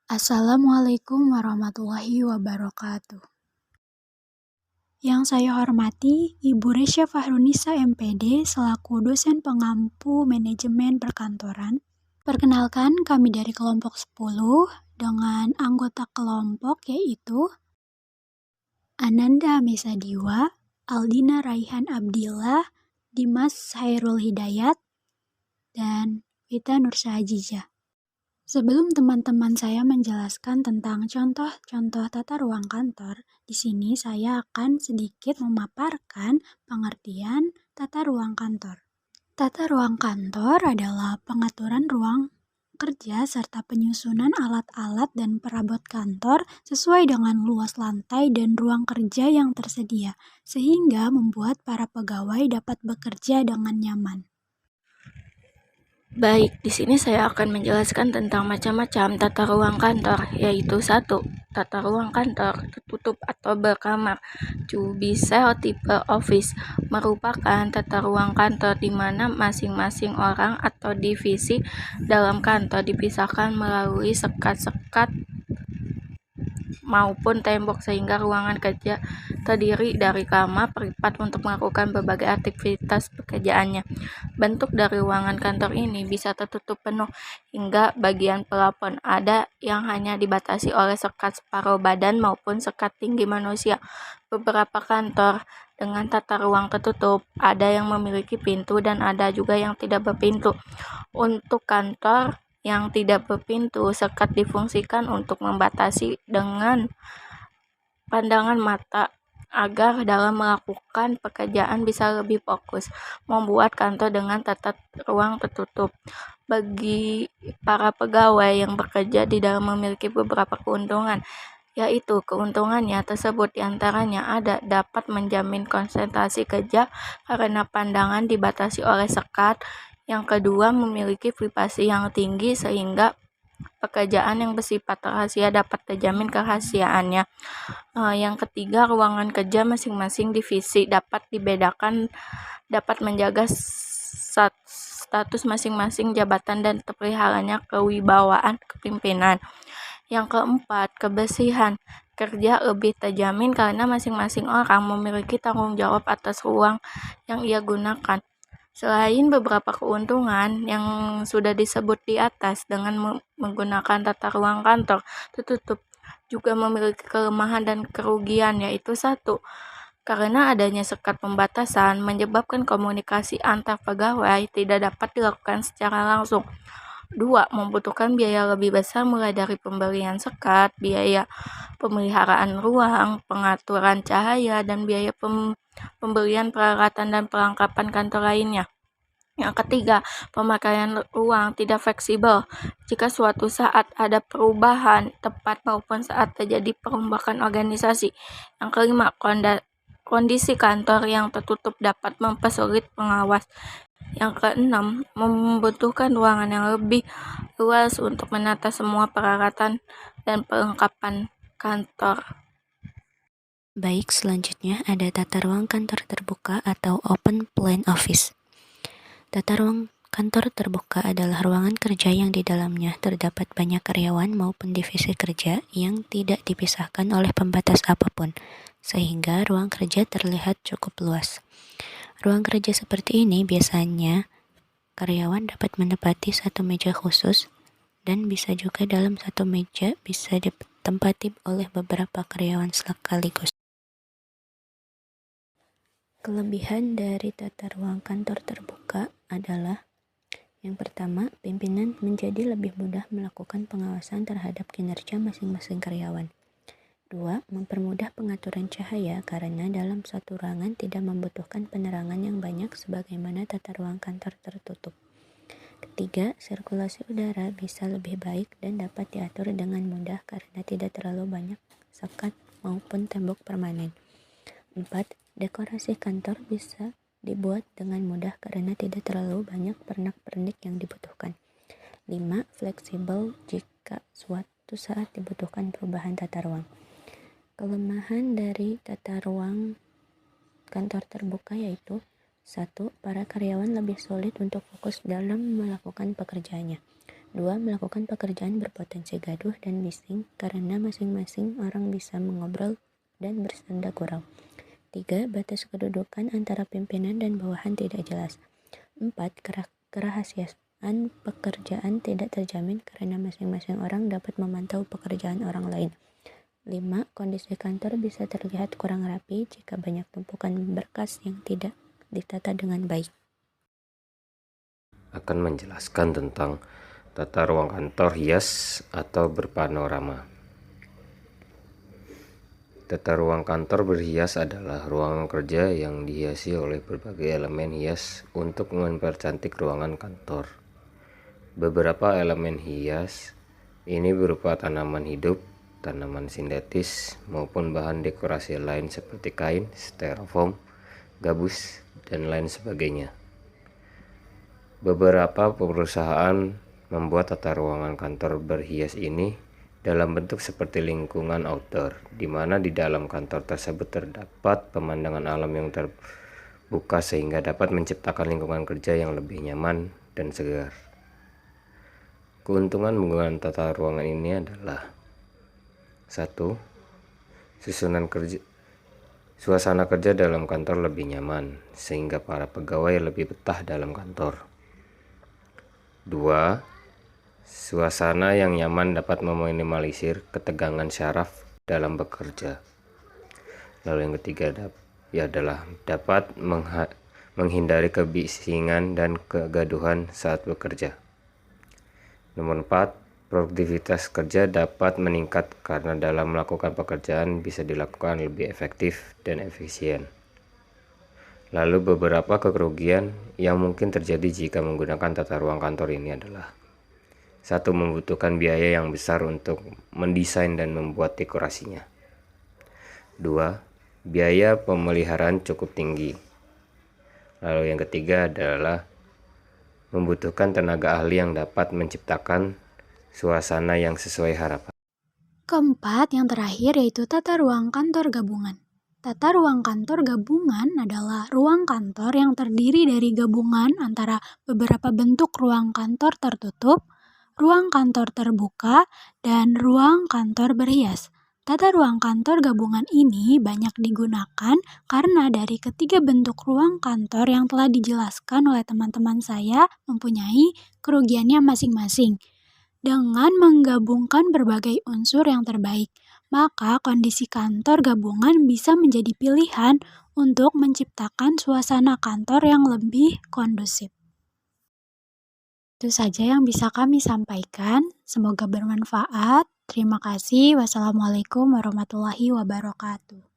Assalamualaikum warahmatullahi wabarakatuh. Yang saya hormati Ibu Resya Fahrunisa MPD selaku dosen pengampu manajemen perkantoran. Perkenalkan, kami dari kelompok 10 dengan anggota kelompok yaitu Ananda Mesadiwa, Aldina Raihan Abdillah, Dimas Hairul Hidayat, dan Vita Nursahajijah. Sebelum teman-teman saya menjelaskan tentang contoh-contoh tata ruang kantor, di sini saya akan sedikit memaparkan pengertian tata ruang kantor. Tata ruang kantor adalah pengaturan ruang kerja serta penyusunan alat-alat dan perabot kantor sesuai dengan luas lantai dan ruang kerja yang tersedia, sehingga membuat para pegawai dapat bekerja dengan nyaman. Baik, di sini saya akan menjelaskan tentang macam-macam tata ruang kantor, yaitu 1. Tata ruang kantor tertutup atau berkamar. To be cell tipe office merupakan tata ruang kantor di mana masing-masing orang atau divisi dalam kantor dipisahkan melalui sekat-sekat maupun tembok sehingga ruangan kerja terdiri dari kamar privat untuk melakukan berbagai aktivitas pekerjaannya. Bentuk dari ruangan kantor ini bisa tertutup penuh hingga bagian plafon, ada yang hanya dibatasi oleh sekat separuh badan maupun sekat tinggi manusia. Beberapa kantor dengan tata ruang tertutup ada yang memiliki pintu dan ada juga yang tidak berpintu. Untuk kantor yang tidak berpintu, sekat difungsikan untuk membatasi dengan pandangan mata agar dalam melakukan pekerjaan bisa lebih fokus, membuat kantor dengan tata ruang tertutup. Bagi para pegawai yang bekerja di dalam memiliki beberapa keuntungan, yaitu keuntungannya tersebut diantaranya ada dapat menjamin konsentrasi kerja karena pandangan dibatasi oleh sekat. Yang kedua, memiliki privasi yang tinggi sehingga pekerjaan yang bersifat rahasia dapat terjamin kerahasiaannya. Yang ketiga, ruangan kerja masing-masing divisi dapat dibedakan, dapat menjaga status masing-masing jabatan dan terpeliharanya kewibawaan kepemimpinan. Yang keempat, kebersihan kerja lebih terjamin karena masing-masing orang memiliki tanggung jawab atas ruang yang ia gunakan. Selain beberapa keuntungan yang sudah disebut di atas, dengan menggunakan tata ruang kantor tertutup juga memiliki kelemahan dan kerugian, yaitu 1. Karena adanya sekat pembatasan menyebabkan komunikasi antar pegawai tidak dapat dilakukan secara langsung. 2. Membutuhkan biaya lebih besar mulai dari pembelian sekat, biaya pemeliharaan ruang, pengaturan cahaya, dan biaya pembelian peralatan dan perlengkapan kantor lainnya. Yang ketiga, pemakaian ruang tidak fleksibel. Jika suatu saat ada perubahan tempat maupun saat terjadi perombakan organisasi. Yang kelima, kondisi kantor yang tertutup dapat mempersulit pengawas. Yang keenam, membutuhkan ruangan yang lebih luas untuk menata semua peralatan dan perlengkapan kantor. Baik, selanjutnya ada tata ruang kantor terbuka atau open plan office. Tata ruang kantor terbuka adalah ruangan kerja yang di dalamnya terdapat banyak karyawan maupun divisi kerja yang tidak dipisahkan oleh pembatas apapun, sehingga ruang kerja terlihat cukup luas. Ruang kerja seperti ini biasanya karyawan dapat menempati satu meja khusus dan bisa juga dalam satu meja bisa ditempati oleh beberapa karyawan sekaligus. Kelebihan dari tata ruang kantor terbuka adalah yang pertama, pimpinan menjadi lebih mudah melakukan pengawasan terhadap kinerja masing-masing karyawan. 2. Mempermudah pengaturan cahaya karena dalam satu ruangan tidak membutuhkan penerangan yang banyak sebagaimana tata ruang kantor tertutup. Ketiga, sirkulasi udara bisa lebih baik dan dapat diatur dengan mudah karena tidak terlalu banyak sekat maupun tembok permanen. 4. Dekorasi kantor bisa dibuat dengan mudah karena tidak terlalu banyak pernak-pernik yang dibutuhkan. 5. Fleksibel jika suatu saat dibutuhkan perubahan tata ruang. Kelemahan dari tata ruang kantor terbuka yaitu 1. Para karyawan lebih sulit untuk fokus dalam melakukan pekerjaannya. 2. Melakukan pekerjaan berpotensi gaduh dan bising karena masing-masing orang bisa mengobrol dan bersenda gurau. 3. Batas kedudukan antara pimpinan dan bawahan tidak jelas. 4. Kerahasiaan pekerjaan tidak terjamin karena masing-masing orang dapat memantau pekerjaan orang lain. 5. Kondisi kantor bisa terlihat kurang rapi jika banyak tumpukan berkas yang tidak ditata dengan baik. Akan menjelaskan tentang tata ruang kantor hias atau berpanorama. Tata ruang kantor berhias adalah ruangan kerja yang dihiasi oleh berbagai elemen hias untuk mempercantik ruangan kantor. Beberapa elemen hias ini berupa tanaman hidup, tanaman sintetis, maupun bahan dekorasi lain seperti kain, styrofoam, gabus, dan lain sebagainya. Beberapa perusahaan membuat tata ruangan kantor berhias ini dalam bentuk seperti lingkungan outdoor, di mana di dalam kantor tersebut terdapat pemandangan alam yang terbuka sehingga dapat menciptakan lingkungan kerja yang lebih nyaman dan segar. Keuntungan menggunakan tata ruangan ini adalah 1. Suasana kerja dalam kantor lebih nyaman, sehingga para pegawai lebih betah dalam kantor. 2. Suasana yang nyaman dapat meminimalisir ketegangan syaraf dalam bekerja. Lalu yang ketiga adalah dapat menghindari kebisingan dan kegaduhan saat bekerja. Nomor 4, produktivitas kerja dapat meningkat karena dalam melakukan pekerjaan bisa dilakukan lebih efektif dan efisien. Lalu beberapa kerugian yang mungkin terjadi jika menggunakan tata ruang kantor ini adalah 1. Membutuhkan biaya yang besar untuk mendesain dan membuat dekorasinya. 2. Biaya pemeliharaan cukup tinggi. Lalu yang ketiga adalah membutuhkan tenaga ahli yang dapat menciptakan suasana yang sesuai harapan. Keempat, yang terakhir yaitu tata ruang kantor gabungan. Tata ruang kantor gabungan adalah ruang kantor yang terdiri dari gabungan antara beberapa bentuk ruang kantor tertutup, ruang kantor terbuka, dan ruang kantor berhias. Tata ruang kantor gabungan ini banyak digunakan karena dari ketiga bentuk ruang kantor yang telah dijelaskan oleh teman-teman saya mempunyai kerugiannya masing-masing. Dengan menggabungkan berbagai unsur yang terbaik, maka kondisi kantor gabungan bisa menjadi pilihan untuk menciptakan suasana kantor yang lebih kondusif. Itu saja yang bisa kami sampaikan. Semoga bermanfaat. Terima kasih. Wassalamualaikum warahmatullahi wabarakatuh.